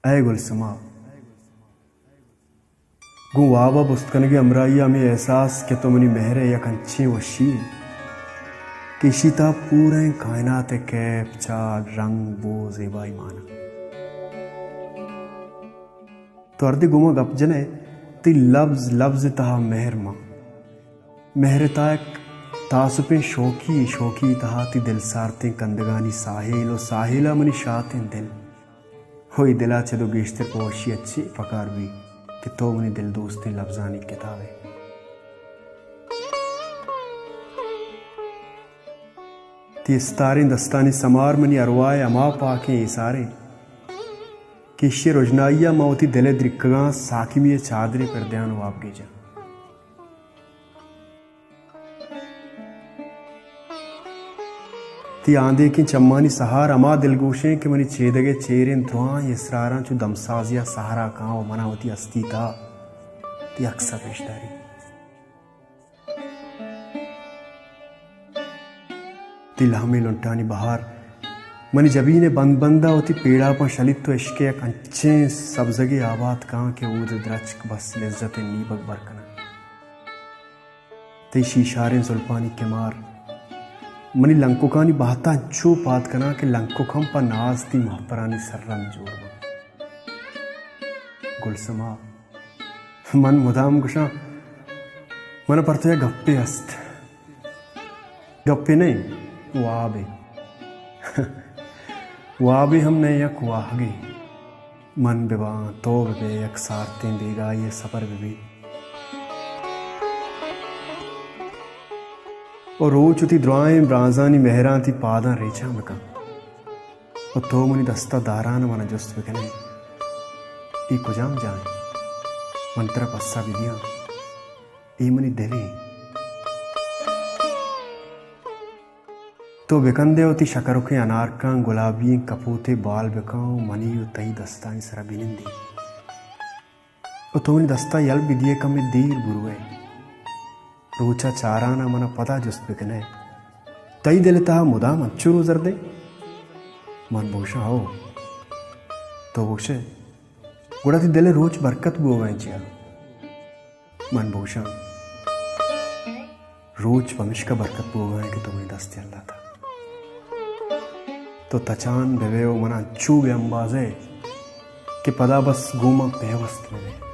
ऐ गुलसमा गु वाबा पुस्तकनगे अमराइया में एहसास के तो मनी मेहरे या कंची वशी किशिता पूरे कायनात कैप चार रंग बो जेबाई माना तो अर्दी गुमा गप जने ती लफ्ज लफ्ज तहा मेहर मां मेहर ताक तासुपे शोकी शोकी तहा ती दिल सारते कंदगानी साहिल साहिला मनी शाते दिल होई दिला चेदो गेश्तर पोशी अच्छी फकार भी कि तो मनी दिल दोस्ती लफ्जानी किताबे ती इस्तारी दस्तानी समार मनी अरवाए अमा पाके इसारे किश्य रोजनाइया मौती दिले द्रिक्गा साकिमिये चादरे पर ध्यान वाप गेजा ती आंधे की चम्मानी सहार अमा दिलगोशे के मनी छेदगे चेरें ध्रुआ इसरारा चु दमसाजिया सहारा काओ मनावती अस्ती था ती अक्सर पेशदारी ती लामे लुंटानी बहार मनी जबीने बंद बंदा होती पेड़ा पर शलित तो इश्के कंचे सब्जगे आबाद कां के ऊद द्रचक बस लिज्जत नीबक बरकना ती शीशारें जुल्पानी के मार मनी लंकुकानी बहता अच्छो पात कना के लंकुकम पर नाज ती महपरानी सर्रम जोड़ गुलसमा मन मुदाम गुशा मन परते गप्पे अस्त गप्पे नहीं वाबे वाबे हम नहीं यक वाहगे मन बिवा तो बे यक सारते देगा ये सबर भी और रोज उती द्राएं ब्राजानी मेहरां थी पादा रेचा मका और तो मुनी दस्ता दारान मना जस्त बिकने ई कुजाम जाए मंत्र पस्सा बिदियां ई मनी दिले तो बिकंदे होती शकरुखे अनारकां गुलाबी कपूते बाल बिकाओ मनी तई दस्ता सरा बिनिंदी और तो मुनी दस्ता यल बिदिये कमे देर बुरुए रोचा चाराना मना पता जुस्त बिकने तई दिलता मुदाम अच्छो रोजर दे मन भूषा हो तो भूषे गुड़ा थी दिले रोज बरकत बो वैंचिया मन भूषा रोज पमिश का बरकत बो वैं कि तुम्हें दस्ते अल्लाह था तो तचान बेवेओ मना अच्छू वे अंबाजे कि पदा बस गुमा पेवस्त में